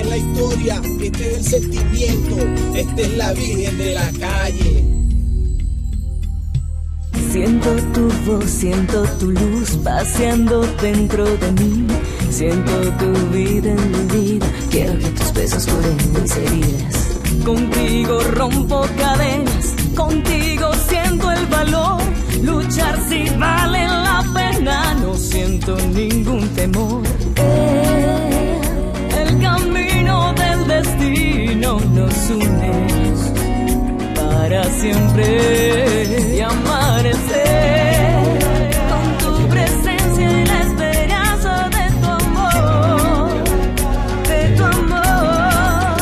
la historia, este es el sentimiento, esta es la Virgen de la calle. Siento tu voz, siento tu luz paseando dentro de mí. Siento tu vida en mi vida. Quiero que tus besos curen mis heridas. Contigo rompo cadenas, contigo siento el valor. Luchar si vale la pena, no siento ningún temor. El camino del destino nos une para siempre y amanecer con tu presencia y la esperanza de tu amor, de tu amor.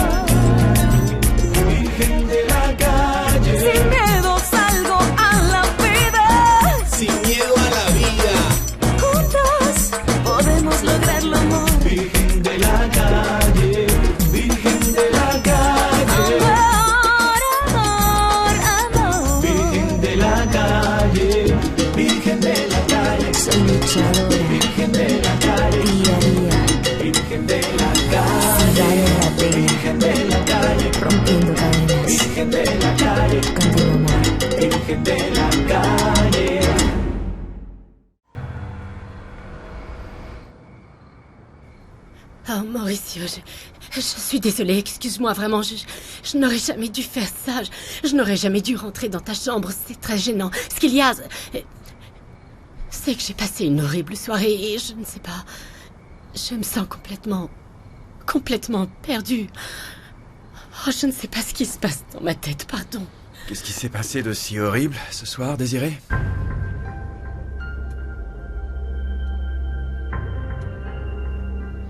Virgen de la calle, Sin miedo salgo a la vida, sin miedo a la vida. juntos podemos lograrlo, amor. Virgen de la calle, Virgen de la calle. Amor, amor. Virgen de la calle, Virgen de la calle. Soy luchadora, Virgen de la calle, día a día, Virgen de la sin calle, vale la pena, Virgen de la calle, rompiendo cadenas. Virgen de la calle, Contigo, amor. Virgen de la calle. Oh, Mauricio, je suis désolée, excuse-moi, vraiment, je n'aurais jamais dû faire ça, je n'aurais jamais dû rentrer dans ta chambre, c'est très gênant. Ce qu'il y a, c'est que j'ai passé une horrible soirée et je ne sais pas, je me sens complètement perdue. Oh, je ne sais pas ce qui se passe dans ma tête, pardon. Qu'est-ce qui s'est passé de si horrible ce soir, Désiré?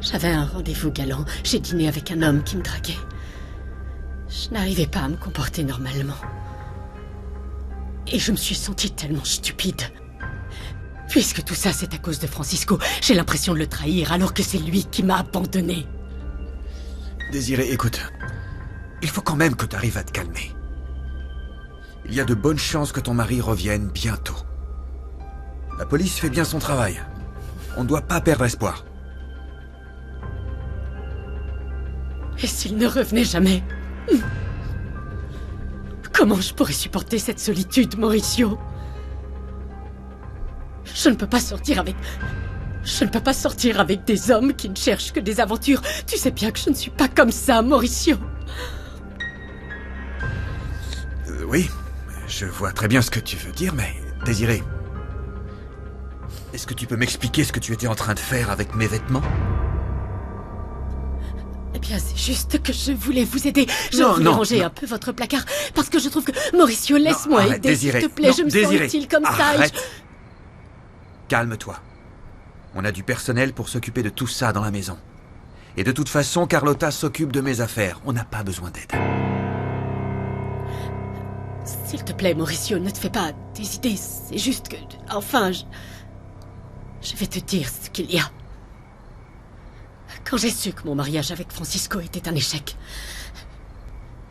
J'avais un rendez-vous galant, j'ai dîné avec un homme qui me draguait. Je n'arrivais pas à me comporter normalement. Et je me suis sentie tellement stupide. Puisque tout ça, c'est à cause de Francisco, j'ai l'impression de le trahir alors que c'est lui qui m'a abandonnée. Désiré, écoute. Il faut quand même que tu arrives à te calmer. Il y a de bonnes chances que ton mari revienne bientôt. La police fait bien son travail. On ne doit pas perdre espoir. Et s'il ne revenait jamais? Comment je pourrais supporter cette solitude, Mauricio? Je ne peux pas sortir avec des hommes qui ne cherchent que des aventures. Tu sais bien que je ne suis pas comme ça, Mauricio. Oui, je vois très bien ce que tu veux dire, mais Désiré, est-ce que tu peux m'expliquer ce que tu étais en train de faire avec mes vêtements? Eh bien, c'est juste que je voulais vous aider. Je Non, voulais non, ranger non. un peu votre placard parce que je trouve que... Mauricio, laisse-moi arrête, aider, Désiré. s'il te plaît. Non, je me Désiré, sens utile comme ça. et arrête. Calme-toi. On a du personnel pour s'occuper de tout ça dans la maison. Et de toute façon, Carlotta s'occupe de mes affaires. On n'a pas besoin d'aide. S'il te plaît, Mauricio, ne te fais pas des idées. C'est juste que... Enfin, je vais te dire ce qu'il y a. Quand j'ai su que mon mariage avec Francisco était un échec,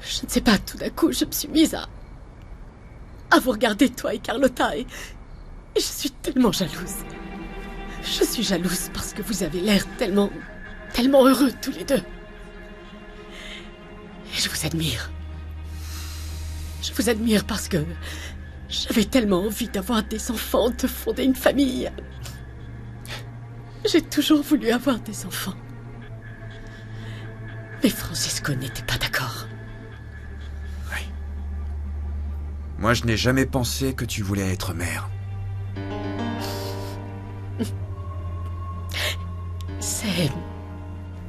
je ne sais pas, tout d'un coup, je me suis mise à vous regarder, toi et Carlotta, et je suis tellement jalouse. Je suis jalouse parce que vous avez l'air tellement heureux tous les deux. Et je vous admire. Je vous admire parce que j'avais tellement envie d'avoir des enfants, de fonder une famille. J'ai toujours voulu avoir des enfants. Mais Francisco n'était pas d'accord. Oui. Moi, je n'ai jamais pensé que tu voulais être mère. C'est...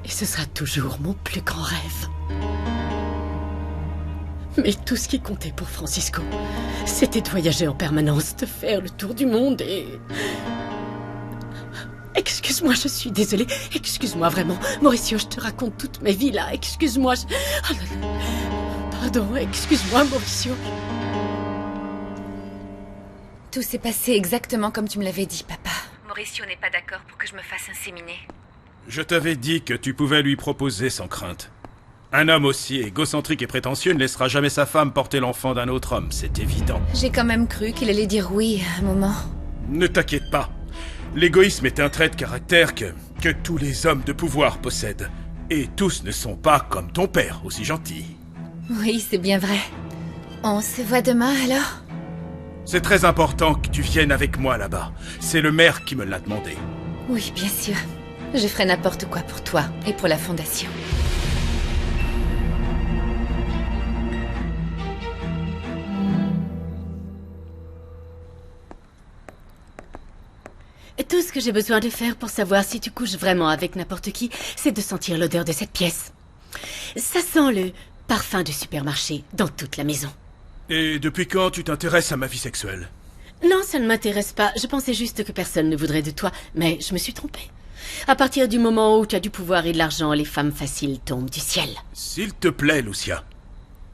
Et ce sera toujours mon plus grand rêve. Mais tout ce qui comptait pour Francisco, c'était de voyager en permanence, de faire le tour du monde et... Excuse-moi, je suis désolée. Excuse-moi vraiment. Mauricio, je te raconte toute ma vie là. Excuse-moi. Oh là là. Pardon, excuse-moi, Mauricio. Tout s'est passé exactement comme tu me l'avais dit, papa. Mauricio n'est pas d'accord pour que je me fasse inséminer. Je t'avais dit que tu pouvais lui proposer sans crainte. Un homme aussi égocentrique et prétentieux ne laissera jamais sa femme porter l'enfant d'un autre homme, c'est évident. J'ai quand même cru qu'il allait dire oui à un moment. Ne t'inquiète pas. L'égoïsme est un trait de caractère que tous les hommes de pouvoir possèdent. Et tous ne sont pas comme ton père, aussi gentil. Oui, c'est bien vrai. On se voit demain, alors? C'est très important que tu viennes avec moi là-bas. C'est le maire qui me l'a demandé. Oui, bien sûr. Je ferai n'importe quoi pour toi et pour la fondation. Tout ce que j'ai besoin de faire pour savoir si tu couches vraiment avec n'importe qui, c'est de sentir l'odeur de cette pièce. Ça sent le parfum du supermarché dans toute la maison. Et depuis quand tu t'intéresses à ma vie sexuelle? Non, ça ne m'intéresse pas. Je pensais juste que personne ne voudrait de toi, mais je me suis trompée. À partir du moment où tu as du pouvoir et de l'argent, les femmes faciles tombent du ciel. S'il te plaît, Lucia.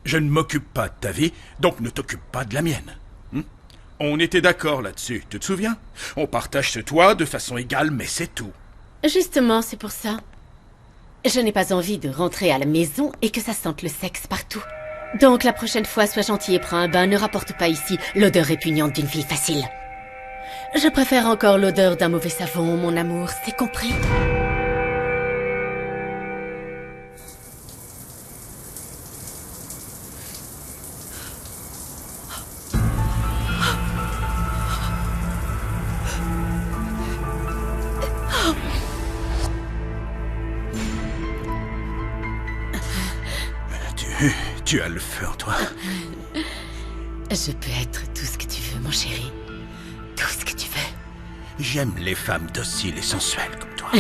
Je ne m'occupe pas de ta vie, donc ne t'occupe pas de la mienne. On était d'accord là-dessus, tu te souviens? On partage ce toit de façon égale, mais c'est tout. Justement, c'est pour ça. Je n'ai pas envie de rentrer à la maison et que ça sente le sexe partout. Donc la prochaine fois, sois gentil et prends un bain, ne rapporte pas ici l'odeur répugnante d'une fille facile. Je préfère encore l'odeur d'un mauvais savon, mon amour, c'est compris? Tu as le feu en toi. Je peux être tout ce que tu veux, mon chéri. Tout ce que tu veux. J'aime les femmes dociles et sensuelles comme toi.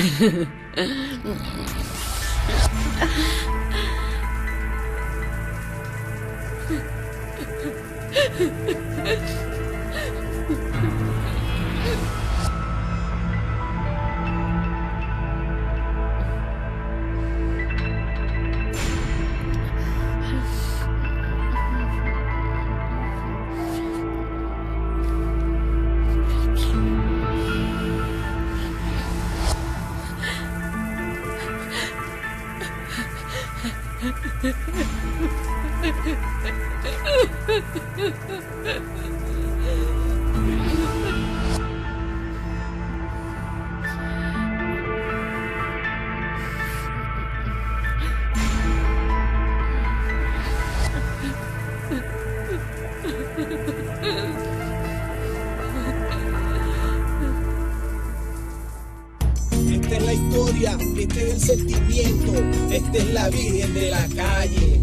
Esta es la historia, este es el sentimiento, esta es la Virgen de la calle.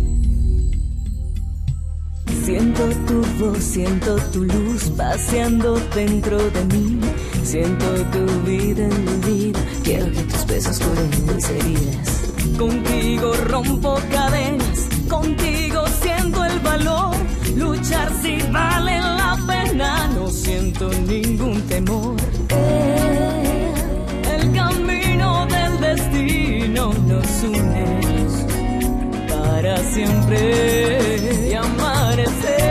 Siento tu voz, siento tu luz paseando dentro de mí. Siento tu vida en mi vida. Quiero que tus besos curen mis heridas. Contigo rompo cadenas, contigo siento el valor. Luchar si vale la pena, no siento ningún temor. El camino del destino nos une para siempre y amanecer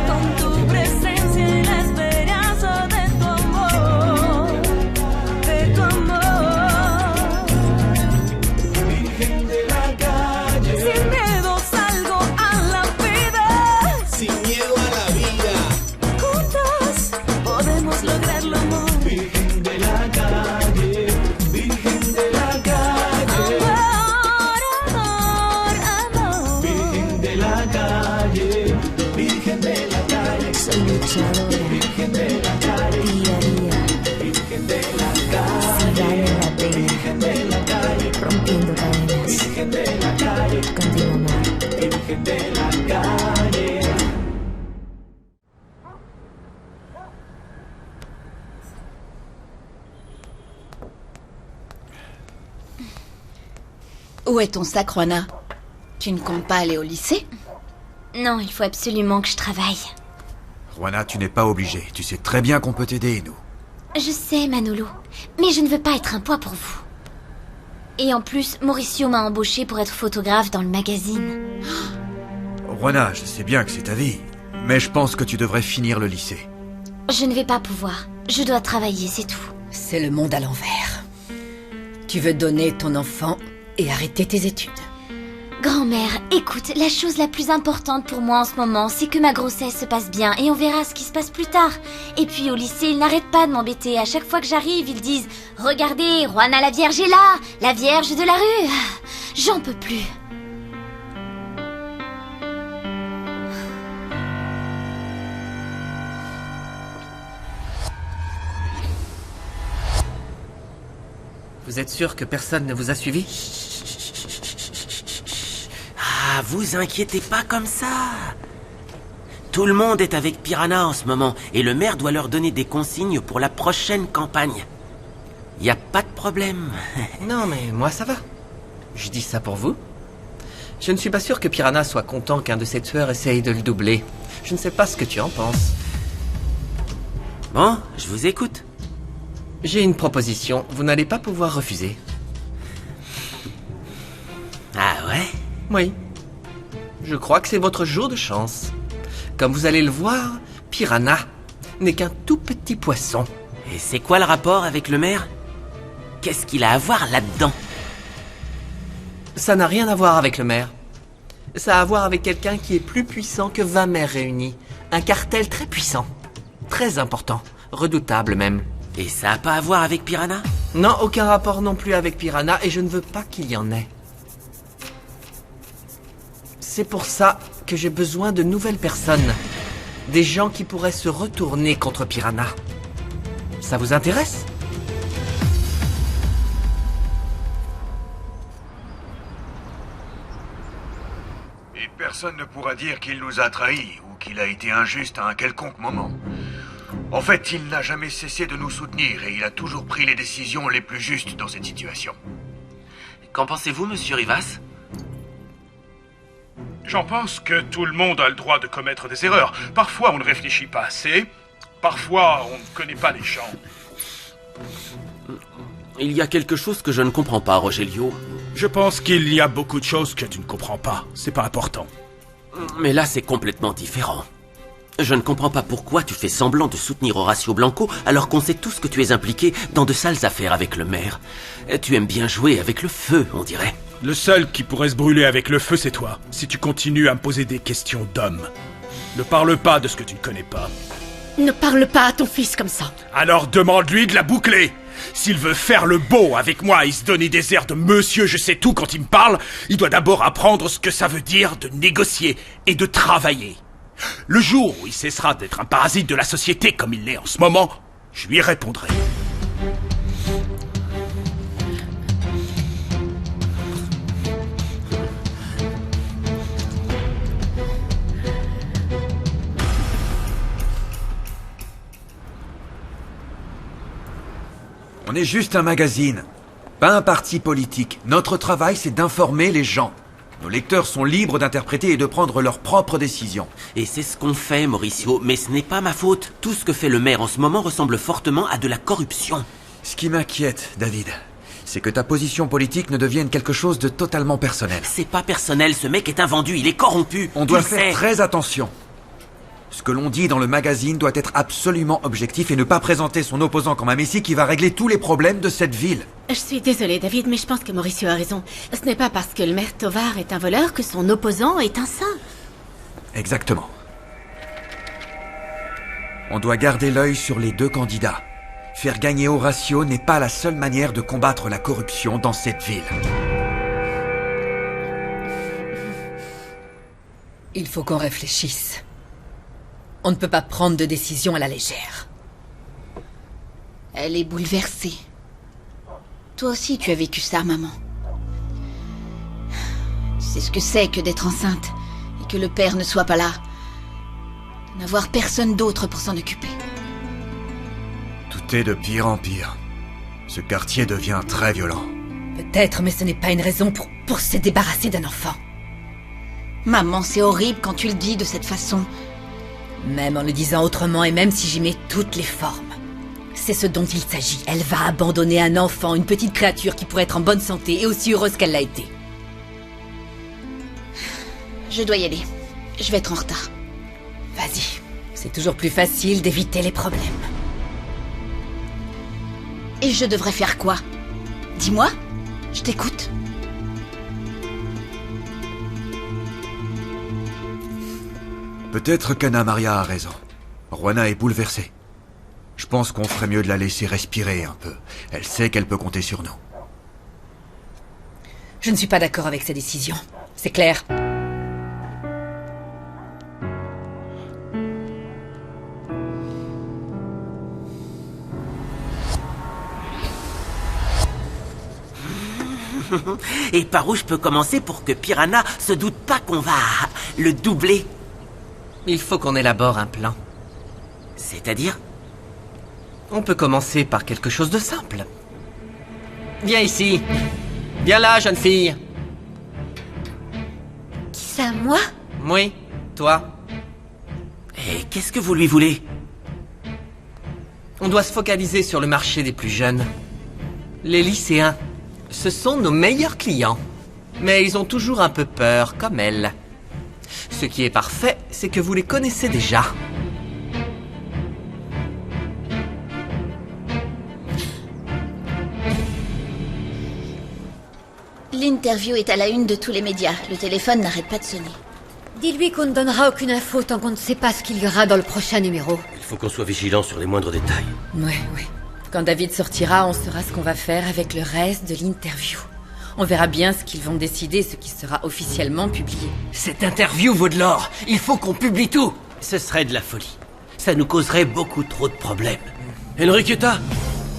con tu presencia y la esperanza de tu amor, de tu amor. Virgen de la calle, Sin miedo salgo a la vida, sin miedo a la vida. juntos podemos lograrlo, amor. Virgen de la calle, Virgen de la calle. Amor, amor. Virgen de la calle, Virgen de la calle. Soy luchadora, Virgen de la calle, día a día, Virgen de la si calle, vale la pena, Virgen de la calle, rompiendo cadenas, Virgen de la calle, contigo, amor. Virgen de la calle. Où est ton sac, Juana? Tu ne comptes pas aller au lycée? Non, il faut absolument que je travaille. Juana, tu n'es pas obligée. Tu sais très bien qu'on peut t'aider, nous. Je sais, Manolo, mais je ne veux pas être un poids pour vous. Et en plus, Mauricio m'a embauché pour être photographe dans le magazine. Juana, je sais bien que c'est ta vie, mais je pense que tu devrais finir le lycée. Je ne vais pas pouvoir. Je dois travailler, c'est tout. C'est le monde à l'envers. Tu veux donner ton enfant et arrêter tes études. Grand-mère, écoute, la chose la plus importante pour moi en ce moment, c'est que ma grossesse se passe bien et on verra ce qui se passe plus tard. Et puis au lycée, ils n'arrêtent pas de m'embêter. À chaque fois que j'arrive, ils disent « Regardez, Juana la Vierge est là, la Vierge de la rue !» J'en peux plus. Vous êtes sûr que personne ne vous a suivi? Ah, vous inquiétez pas comme ça. Tout le monde est avec Piranha en ce moment, et le maire doit leur donner des consignes pour la prochaine campagne. Y a pas de problème. Non, mais moi ça va. Je dis ça pour vous. Je ne suis pas sûr que Piranha soit content qu'un de ses tueurs essaye de le doubler. Je ne sais pas ce que tu en penses. Bon, je vous écoute. J'ai une proposition, vous n'allez pas pouvoir refuser. Ah ouais? Oui. Je crois que c'est votre jour de chance. Comme vous allez le voir, Piranha n'est qu'un tout petit poisson. Et c'est quoi le rapport avec le maire? Qu'est-ce qu'il a à voir là-dedans? Ça n'a rien à voir avec le maire. Ça a à voir avec quelqu'un qui est plus puissant que 20 maires réunis. Un cartel très puissant. Très important. Redoutable même. Et ça a pas à voir avec Piranha? Non, aucun rapport non plus avec Piranha, et je ne veux pas qu'il y en ait. C'est pour ça que j'ai besoin de nouvelles personnes. Des gens qui pourraient se retourner contre Piranha. Ça vous intéresse? Et personne ne pourra dire qu'il nous a trahis ou qu'il a été injuste à un quelconque moment. En fait, il n'a jamais cessé de nous soutenir et il a toujours pris les décisions les plus justes dans cette situation. Qu'en pensez-vous, monsieur Rivas? J'en pense que tout le monde a le droit de commettre des erreurs. Parfois, on ne réfléchit pas assez. Parfois, on ne connaît pas les gens. Il y a quelque chose que je ne comprends pas, Rogelio. Je pense qu'il y a beaucoup de choses que tu ne comprends pas. C'est pas important. Mais là, c'est complètement différent. Je ne comprends pas pourquoi tu fais semblant de soutenir Horacio Blanco alors qu'on sait tous que tu es impliqué dans de sales affaires avec le maire. Tu aimes bien jouer avec le feu, on dirait. Le seul qui pourrait se brûler avec le feu, c'est toi, si tu continues à me poser des questions d'homme. Ne parle pas de ce que tu ne connais pas. Ne parle pas à ton fils comme ça. Alors demande-lui de la boucler. S'il veut faire le beau avec moi et se donner des airs de monsieur je sais tout quand il me parle, il doit d'abord apprendre ce que ça veut dire de négocier et de travailler. Le jour où il cessera d'être un parasite de la société comme il l'est en ce moment, je lui répondrai. On est juste un magazine, pas un parti politique. Notre travail, c'est d'informer les gens. Nos lecteurs sont libres d'interpréter et de prendre leurs propres décisions. Et c'est ce qu'on fait, Mauricio, mais ce n'est pas ma faute. Tout ce que fait le maire en ce moment ressemble fortement à de la corruption. Ce qui m'inquiète, David, c'est que ta position politique ne devienne quelque chose de totalement personnel. C'est pas personnel, ce mec est un vendu, il est corrompu. On doit faire très attention. Ce que l'on dit dans le magazine doit être absolument objectif et ne pas présenter son opposant comme un messie qui va régler tous les problèmes de cette ville. Je suis désolée, David, mais je pense que Mauricio a raison. Ce n'est pas parce que le maire Tovar est un voleur que son opposant est un saint. Exactement. On doit garder l'œil sur les deux candidats. Faire gagner Horacio n'est pas la seule manière de combattre la corruption dans cette ville. Il faut qu'on réfléchisse. On ne peut pas prendre de décision à la légère. Elle est bouleversée. Toi aussi, tu as vécu ça, maman. Tu sais ce que c'est que d'être enceinte et que le père ne soit pas là. De n'avoir personne d'autre pour s'en occuper. Tout est de pire en pire. Ce quartier devient très violent. Peut-être, mais ce n'est pas une raison pour se débarrasser d'un enfant. Maman, c'est horrible quand tu le dis de cette façon. Même en le disant autrement et même si j'y mets toutes les formes. C'est ce dont il s'agit. Elle va abandonner un enfant, une petite créature qui pourrait être en bonne santé et aussi heureuse qu'elle l'a été. Je dois y aller. Je vais être en retard. Vas-y. C'est toujours plus facile d'éviter les problèmes. Et je devrais faire quoi? Dis-moi. Je t'écoute. Peut-être qu'Anna Maria a raison. Juana est bouleversée. Je pense qu'on ferait mieux de la laisser respirer un peu. Elle sait qu'elle peut compter sur nous. Je ne suis pas d'accord avec sa décision. C'est clair. Et par où je peux commencer pour que Piranha se doute pas qu'on va le doubler? Il faut qu'on élabore un plan. C'est-à-dire? On peut commencer par quelque chose de simple. Viens ici. Viens là, jeune fille. Qui ça, moi? Oui, toi. Et qu'est-ce que vous lui voulez? On doit se focaliser sur le marché des plus jeunes. Les lycéens. Ce sont nos meilleurs clients. Mais ils ont toujours un peu peur, comme elle. Ce qui est parfait, c'est que vous les connaissez déjà. L'interview est à la une de tous les médias. Le téléphone n'arrête pas de sonner. Dis-lui qu'on ne donnera aucune info tant qu'on ne sait pas ce qu'il y aura dans le prochain numéro. Il faut qu'on soit vigilant sur les moindres détails. Ouais. Quand David sortira, on saura ce qu'on va faire avec le reste de l'interview. On verra bien ce qu'ils vont décider, ce qui sera officiellement publié. Cette interview vaut de l'or. Il faut qu'on publie tout. Ce serait de la folie. Ça nous causerait beaucoup trop de problèmes. Enriqueta?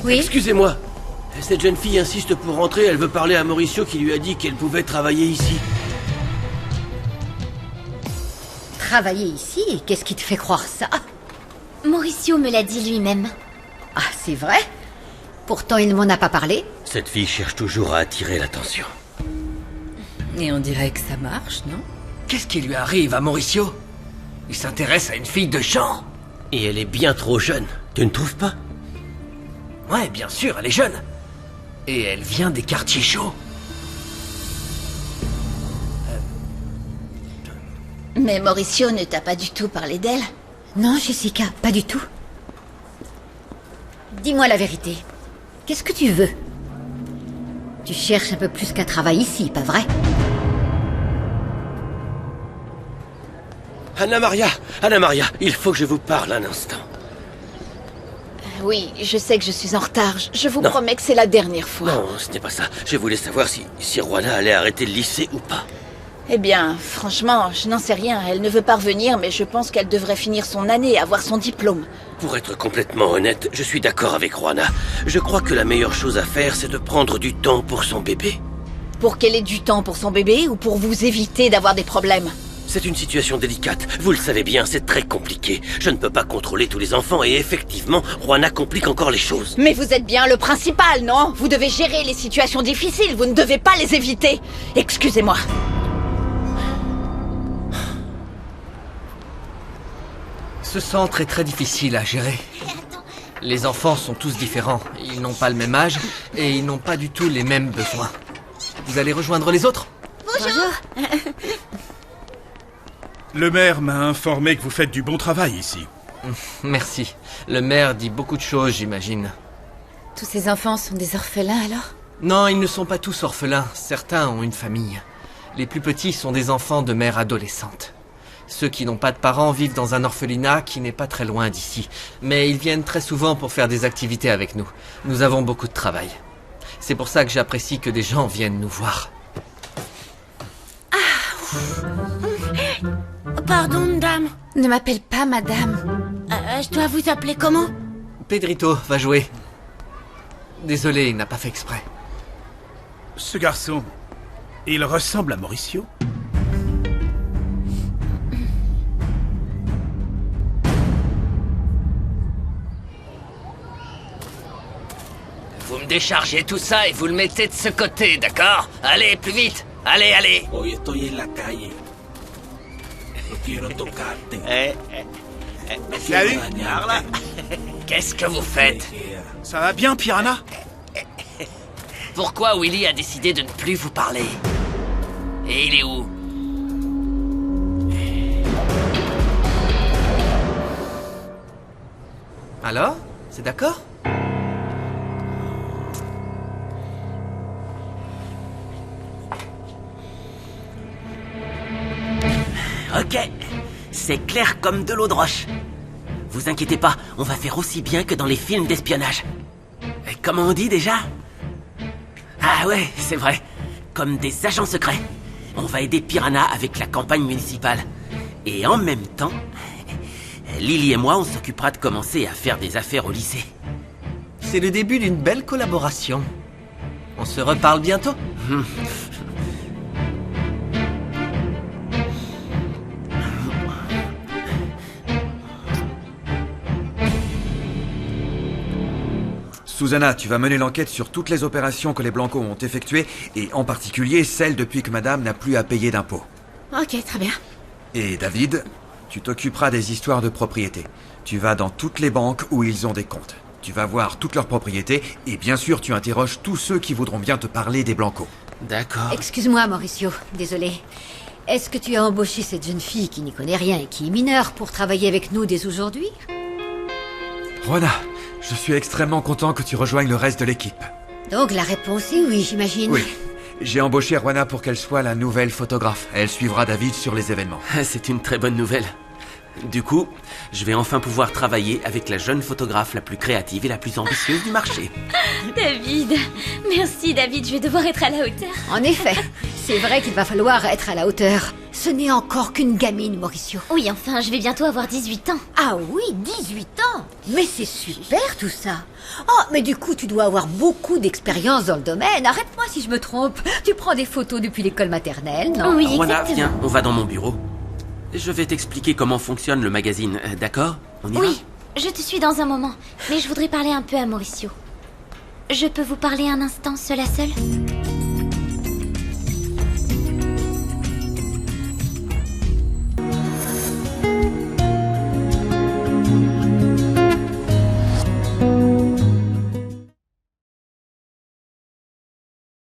Oui? Excusez-moi. Cette jeune fille insiste pour rentrer. Elle veut parler à Mauricio qui lui a dit qu'elle pouvait travailler ici. Travailler ici? Et qu'est-ce qui te fait croire ça? Mauricio me l'a dit lui-même. Ah, c'est vrai? Pourtant, il ne m'en a pas parlé. Cette fille cherche toujours à attirer l'attention. Et on dirait que ça marche, non? Qu'est-ce qui lui arrive à Mauricio? Il s'intéresse à une fille de Jean. Et elle est bien trop jeune. Tu ne trouves pas? Ouais, bien sûr, elle est jeune. Et elle vient des quartiers chauds. Mais Mauricio ne t'a pas du tout parlé d'elle? Non, Jessica, pas du tout. Dis-moi la vérité. Qu'est-ce que tu veux? Tu cherches un peu plus qu'un travail ici, pas vrai? Anna Maria, il faut que je vous parle un instant. Oui, je sais que je suis en retard. Je vous promets que c'est la dernière fois. Non, ce n'est pas ça. Je voulais savoir si Juana allait arrêter le lycée ou pas. Eh bien, franchement, je n'en sais rien. Elle ne veut pas revenir, mais je pense qu'elle devrait finir son année et avoir son diplôme. Pour être complètement honnête, je suis d'accord avec Juana. Je crois que la meilleure chose à faire, c'est de prendre du temps pour son bébé. Pour qu'elle ait du temps pour son bébé ou pour vous éviter d'avoir des problèmes? C'est une situation délicate. Vous le savez bien, c'est très compliqué. Je ne peux pas contrôler tous les enfants et effectivement, Juana complique encore les choses. Mais vous êtes bien le principal, non? Vous devez gérer les situations difficiles, vous ne devez pas les éviter. Excusez-moi. Ce centre est très difficile à gérer. Les enfants sont tous différents. Ils n'ont pas le même âge et ils n'ont pas du tout les mêmes besoins. Vous allez rejoindre les autres? Bonjour. Le maire m'a informé que vous faites du bon travail ici. Merci. Le maire dit beaucoup de choses, j'imagine. Tous ces enfants sont des orphelins, alors? Non, ils ne sont pas tous orphelins. Certains ont une famille. Les plus petits sont des enfants de mères adolescentes. Ceux qui n'ont pas de parents vivent dans un orphelinat qui n'est pas très loin d'ici. Mais ils viennent très souvent pour faire des activités avec nous. Nous avons beaucoup de travail. C'est pour ça que j'apprécie que des gens viennent nous voir. Pardon, madame. Ne m'appelle pas madame. Je dois vous appeler comment? Pedrito va jouer. Désolé, il n'a pas fait exprès. Ce garçon, il ressemble à Mauricio? Vous me déchargez tout ça et vous le mettez de ce côté, d'accord? Allez, plus vite! Allez, allez! Hoy estoy en la calle. No quiero tocarte. Salut! Qu'est-ce que vous faites? Ça va bien, Piranha? Pourquoi Willy a décidé de ne plus vous parler? Et il est où? Alors? C'est d'accord? Ok. C'est clair comme de l'eau de roche. Vous inquiétez pas, on va faire aussi bien que dans les films d'espionnage. Comment on dit déjà? Ah ouais, c'est vrai. Comme des agents secrets. On va aider Piranha avec la campagne municipale. Et en même temps, Lily et moi, on s'occupera de commencer à faire des affaires au lycée. C'est le début d'une belle collaboration. On se reparle bientôt? Susanna, tu vas mener l'enquête sur toutes les opérations que les Blanco ont effectuées, et en particulier celles depuis que madame n'a plus à payer d'impôts. Ok, très bien. Et David, tu t'occuperas des histoires de propriété. Tu vas dans toutes les banques où ils ont des comptes. Tu vas voir toutes leurs propriétés, et bien sûr tu interroges tous ceux qui voudront bien te parler des Blanco. D'accord. Excuse-moi, Mauricio, désolé. Est-ce que tu as embauché cette jeune fille qui n'y connaît rien et qui est mineure pour travailler avec nous dès aujourd'hui? Rona, je suis extrêmement content que tu rejoignes le reste de l'équipe. Donc la réponse est oui, j'imagine. Oui. J'ai embauché Rona pour qu'elle soit la nouvelle photographe. Elle suivra David sur les événements. C'est une très bonne nouvelle. Du coup, je vais enfin pouvoir travailler avec la jeune photographe la plus créative et la plus ambitieuse du marché. David, merci David, je vais devoir être à la hauteur. En effet, c'est vrai qu'il va falloir être à la hauteur. Ce n'est encore qu'une gamine, Mauricio. Oui, enfin, je vais bientôt avoir 18 ans. Ah oui, 18 ans. Mais c'est super tout ça. Oh, mais du coup, tu dois avoir beaucoup d'expérience dans le domaine. Arrête-moi si je me trompe. Tu prends des photos depuis l'école maternelle, non? Oui, Rona, exactement. viens, on va dans mon bureau. Je vais t'expliquer comment fonctionne le magazine, d'accord? On y va? Oui, je te suis dans un moment, mais je voudrais parler un peu à Mauricio. Je peux vous parler un instant, seul à seul?